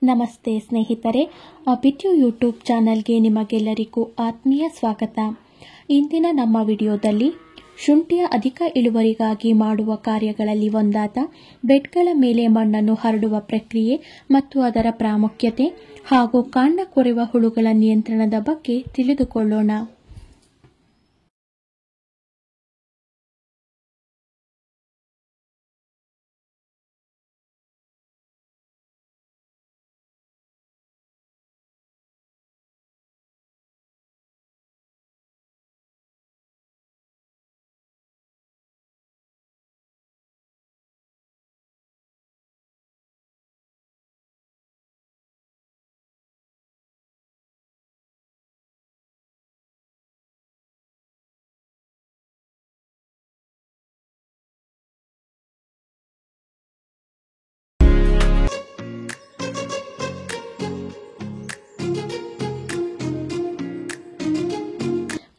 ನಮಸ್ತೆ ಸ್ನೇಹಿತರೆ, ಬಿಟ್ಯು ಯೂಟ್ಯೂಬ್ ಚಾನಲ್ಗೆ ನಿಮಗೆಲ್ಲರಿಗೂ ಆತ್ಮೀಯ ಸ್ವಾಗತ. ಇಂದಿನ ನಮ್ಮ ವಿಡಿಯೋದಲ್ಲಿ ಶುಂಠಿಯ ಅಧಿಕ ಇಳುವರಿಗಾಗಿ ಮಾಡುವ ಕಾರ್ಯಗಳಲ್ಲಿ ಒಂದಾದ ಬೆಡ್ಗಳ ಮೇಲೆ ಮಣ್ಣನ್ನು ಹರಡುವ ಪ್ರಕ್ರಿಯೆ ಮತ್ತು ಅದರ ಪ್ರಾಮುಖ್ಯತೆ ಹಾಗೂ ಕಾಂಡ ಕೊರೆಯುವ ಹುಳುಗಳ ನಿಯಂತ್ರಣದ ಬಗ್ಗೆ ತಿಳಿದುಕೊಳ್ಳೋಣ.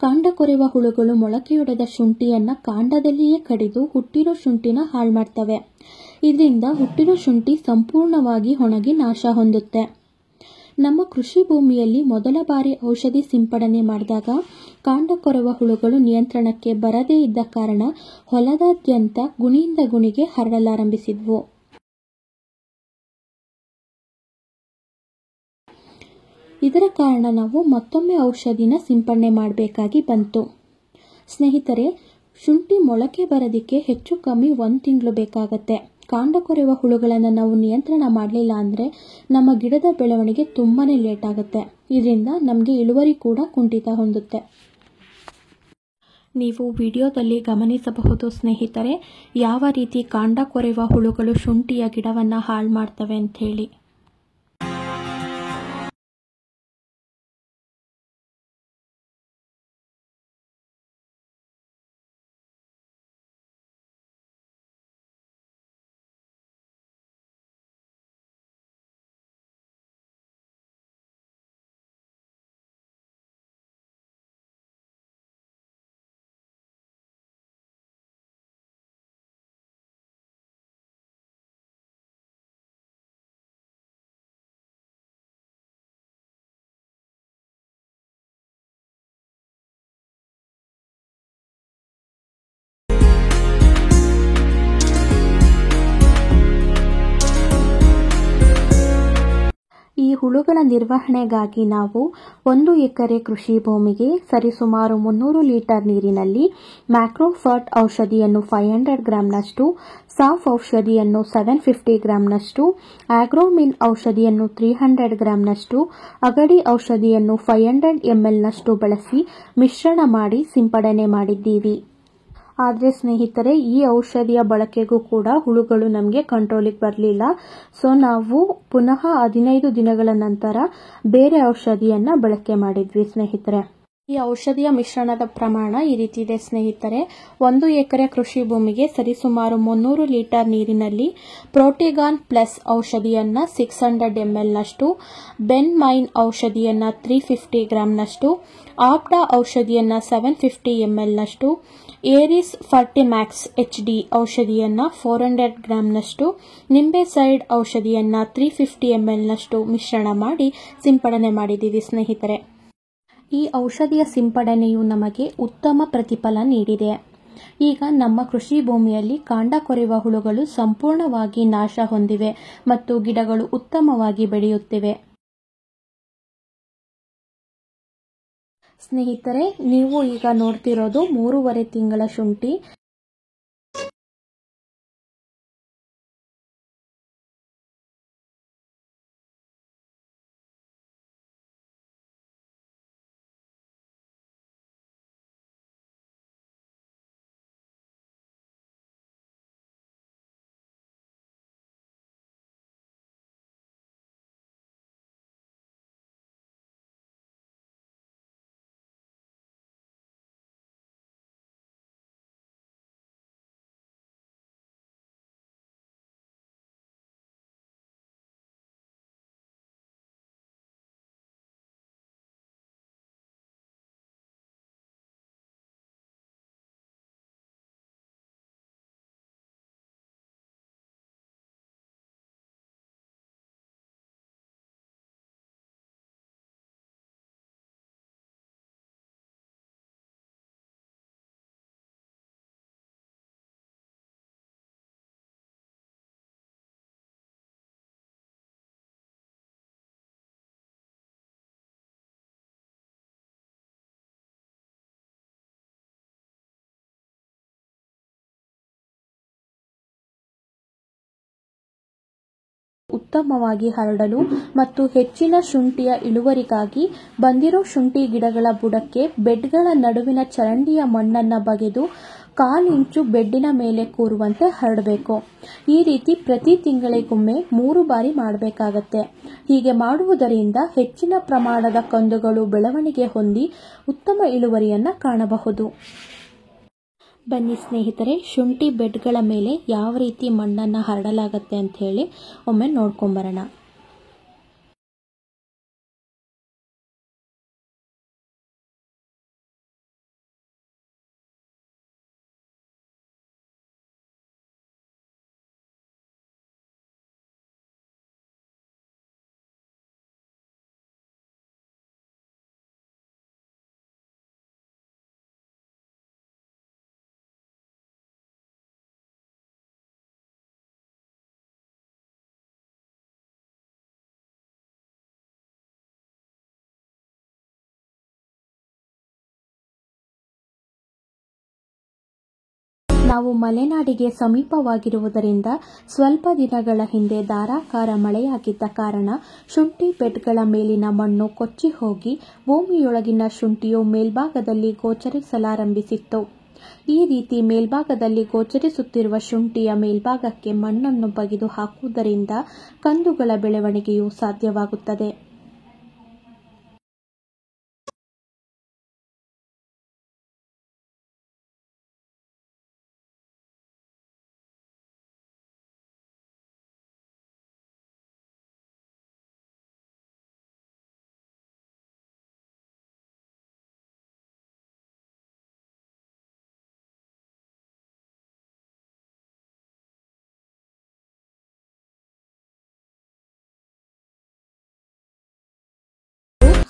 ಕಾಂಡ ಕೊರೆಯುವ ಹುಳುಗಳು ಮೊಳಕೆಯೊಡೆದ ಶುಂಠಿಯನ್ನ ಕಾಂಡದಲ್ಲಿಯೇ ಕಡಿದು ಹುಟ್ಟಿರೋ ಶುಂಠಿನ ಹಾಳು ಮಾಡ್ತವೆ. ಇದರಿಂದ ಹುಟ್ಟಿರೋ ಶುಂಠಿ ಸಂಪೂರ್ಣವಾಗಿ ಒಣಗಿ ನಾಶ ಹೊಂದುತ್ತೆ. ನಮ್ಮ ಕೃಷಿ ಭೂಮಿಯಲ್ಲಿ ಮೊದಲ ಬಾರಿ ಔಷಧಿ ಸಿಂಪಡಣೆ ಮಾಡಿದಾಗ ಕಾಂಡ ಕೊರೆಯುವ ಹುಳುಗಳು ನಿಯಂತ್ರಣಕ್ಕೆ ಬರದೇ ಇದ್ದ ಕಾರಣ ಹೊಲದಾದ್ಯಂತ ಗುಣಿಯಿಂದ ಗುಣಿಗೆ ಹರಡಲಾರಂಭಿಸಿದ್ವು. ಇದರ ಕಾರಣ ನಾವು ಮತ್ತೊಮ್ಮೆ ಔಷಧಿನ ಸಿಂಪಡಣೆ ಮಾಡಬೇಕಾಗಿ ಬಂತು. ಸ್ನೇಹಿತರೆ, ಶುಂಠಿ ಮೊಳಕೆ ಬರೋದಕ್ಕೆ ಹೆಚ್ಚು ಕಮ್ಮಿ 1 ತಿಂಗಳು ಬೇಕಾಗತ್ತೆ. ಕಾಂಡ ಕೊರೆಯುವ ಹುಳುಗಳನ್ನು ನಾವು ನಿಯಂತ್ರಣ ಮಾಡಲಿಲ್ಲ ಅಂದರೆ ನಮ್ಮ ಗಿಡದ ಬೆಳವಣಿಗೆ ತುಂಬಾನೇ ಲೇಟ್ ಆಗುತ್ತೆ. ಇದರಿಂದ ನಮಗೆ ಇಳುವರಿ ಕೂಡ ಕುಂಠಿತ ಹೊಂದುತ್ತೆ. ನೀವು ವಿಡಿಯೋದಲ್ಲಿ ಗಮನಿಸಬಹುದು ಸ್ನೇಹಿತರೆ, ಯಾವ ರೀತಿ ಕಾಂಡ ಕೊರೆಯುವ ಹುಳುಗಳು ಶುಂಠಿಯ ಗಿಡವನ್ನು ಹಾಳು ಮಾಡ್ತವೆ ಅಂತ ಹೇಳಿ. ಈ ಹುಳುಗಳ ನಿರ್ವಹಣೆಗಾಗಿ ನಾವು 1 ಎಕರೆ ಕೃಷಿ ಭೂಮಿಗೆ ಸರಿಸುಮಾರು 300 ಲೀಟರ್ ನೀರಿನಲ್ಲಿ ಮ್ಯಾಕ್ರೋಫರ್ಟ್ ಔಷಧಿಯನ್ನು 500 ಗ್ರಾಂನಷ್ಟು, ಸಾಫ್ ಔಷಧಿಯನ್ನು 750 ಗ್ರಾಂನಷ್ಟು, ಆಗ್ರೋಮಿನ್ ಔಷಧಿಯನ್ನು 300 ಗ್ರಾಂನಷ್ಟು, ಅಗಡಿ ಔಷಧಿಯನ್ನು 500 ml ಬಳಸಿ ಮಿಶ್ರಣ ಮಾಡಿ ಸಿಂಪಡಣೆ ಮಾಡಿದ್ದೀವಿ. ಆದರೆ ಸ್ನೇಹಿತರೆ, ಈ ಔಷಧಿಯ ಬಳಕೆಗೂ ಕೂಡ ಹುಳುಗಳು ನಮಗೆ ಕಂಟ್ರೋಲಿಗೆ ಬರಲಿಲ್ಲ. ಸೊ ನಾವು ಪುನಃ 15 ದಿನಗಳ ನಂತರ ಬೇರೆ ಔಷಧಿಯನ್ನ ಬಳಕೆ ಮಾಡಿದ್ವಿ ಸ್ನೇಹಿತರೆ. ಈ ಔಷಧಿಯ ಮಿಶ್ರಣದ ಪ್ರಮಾಣ ಈ ರೀತಿ ಇದೆ ಸ್ನೇಹಿತರೆ. 1 ಎಕರೆ ಕೃಷಿ ಭೂಮಿಗೆ ಸರಿಸುಮಾರು 300 ಲೀಟರ್ ನೀರಿನಲ್ಲಿ ಪ್ರೋಟಿಗಾನ್ ಪ್ಲಸ್ ಔಷಧಿಯನ್ನ 600 ml, ಬೆನ್ಮೈನ್ ಔಷಧಿಯನ್ನ 350 ಗ್ರಾಂನಷ್ಟು, ಆಪ್ಡಾ ಔಷಧಿಯನ್ನ 750 ml, ಏರಿಸ್ ಫರ್ಟಿಮ್ಯಾಕ್ಸ್ HD ಔಷಧಿಯನ್ನ 400 ಗ್ರಾಂನಷ್ಟು, ನಿಂಬೆಸೈಡ್ ಔಷಧಿಯನ್ನ 350 ml ಮಿಶ್ರಣ ಮಾಡಿ ಸಿಂಪಡಣೆ ಮಾಡಿದ್ದೀವಿ ಸ್ನೇಹಿತರೆ. ಈ ಔಷಧಿಯ ಸಿಂಪಡಣೆಯು ನಮಗೆ ಉತ್ತಮ ಪ್ರತಿಫಲ ನೀಡಿದೆ. ಈಗ ನಮ್ಮ ಕೃಷಿ ಭೂಮಿಯಲ್ಲಿ ಕಾಂಡ ಕೊರೆಯುವ ಹುಳುಗಳು ಸಂಪೂರ್ಣವಾಗಿ ನಾಶ ಹೊಂದಿವೆ ಮತ್ತು ಗಿಡಗಳು ಉತ್ತಮವಾಗಿ ಬೆಳೆಯುತ್ತಿವೆ. ಸ್ನೇಹಿತರೆ, ನೀವು ಈಗ ನೋಡ್ತಿರೋದು 3.5 ತಿಂಗಳ ಶುಂಠಿ. ಉತ್ತಮವಾಗಿ ಹರಡಲು ಮತ್ತು ಹೆಚ್ಚಿನ ಶುಂಠಿಯ ಇಳುವರಿಗಾಗಿ ಬಂದಿರೋ ಶುಂಠಿ ಗಿಡಗಳ ಬುಡಕ್ಕೆ ಬೆಡ್ಗಳ ನಡುವಿನ ಚರಂಡಿಯ ಮಣ್ಣನ್ನು ಬಗೆದು 1/4 ಇಂಚು ಬೆಡ್ಡಿನ ಮೇಲೆ ಕೂರುವಂತೆ ಹರಡಬೇಕು. ಈ ರೀತಿ ಪ್ರತಿ ತಿಂಗಳಿಗೊಮ್ಮೆ 3 ಬಾರಿ ಮಾಡಬೇಕಾಗತ್ತೆ. ಹೀಗೆ ಮಾಡುವುದರಿಂದ ಹೆಚ್ಚಿನ ಪ್ರಮಾಣದ ಕಂದುಗಳು ಬೆಳವಣಿಗೆ ಹೊಂದಿ ಉತ್ತಮ ಇಳುವರಿಯನ್ನು ಕಾಣಬಹುದು. ಬನ್ನಿ ಸ್ನೇಹಿತರೆ, ಶುಂಠಿ ಬೆಡ್ಗಳ ಮೇಲೆ ಯಾವ ರೀತಿ ಮಣ್ಣನ್ನು ಹರಡಲಾಗತ್ತೆ ಅಂತ ಹೇಳಿ ಒಮ್ಮೆ ನೋಡ್ಕೊಂಬರೋಣ. ನಾವು ಮಲೆನಾಡಿಗೆ ಸಮೀಪವಾಗಿರುವುದರಿಂದ ಸ್ವಲ್ಪ ದಿನಗಳ ಹಿಂದೆ ಧಾರಾಕಾರ ಮಳೆಯಾಗಿದ್ದ ಕಾರಣ ಶುಂಠಿ ಬೆಡ್ಗಳ ಮೇಲಿನ ಮಣ್ಣು ಕೊಚ್ಚಿ ಹೋಗಿ ಭೂಮಿಯೊಳಗಿನ ಶುಂಠಿಯು ಮೇಲ್ಭಾಗದಲ್ಲಿ ಗೋಚರಿಸಲಾರಂಭಿಸಿತ್ತು. ಈ ರೀತಿ ಮೇಲ್ಭಾಗದಲ್ಲಿ ಗೋಚರಿಸುತ್ತಿರುವ ಶುಂಠಿಯ ಮೇಲ್ಭಾಗಕ್ಕೆ ಮಣ್ಣನ್ನು ಬಗೆದು ಹಾಕುವುದರಿಂದ ಕಂದುಗಳ ಬೆಳವಣಿಗೆಯು ಸಾಧ್ಯವಾಗುತ್ತದೆ.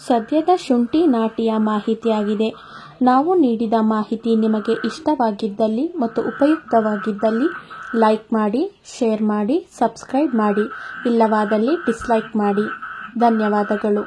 ಸದ್ಯದ ಶುಂಠಿ ನಾಟಿಯ ಮಾಹಿತಿಯಾಗಿದೆ. ನಾವು ನೀಡಿದ ಮಾಹಿತಿ ನಿಮಗೆ ಇಷ್ಟವಾಗಿದ್ದಲ್ಲಿ ಮತ್ತು ಉಪಯುಕ್ತವಾಗಿದ್ದಲ್ಲಿ ಲೈಕ್ ಮಾಡಿ, ಶೇರ್ ಮಾಡಿ, ಸಬ್ಸ್ಕ್ರೈಬ್ ಮಾಡಿ. ಇಲ್ಲವಾದಲ್ಲಿ ಡಿಸ್ಲೈಕ್ ಮಾಡಿ. ಧನ್ಯವಾದಗಳು.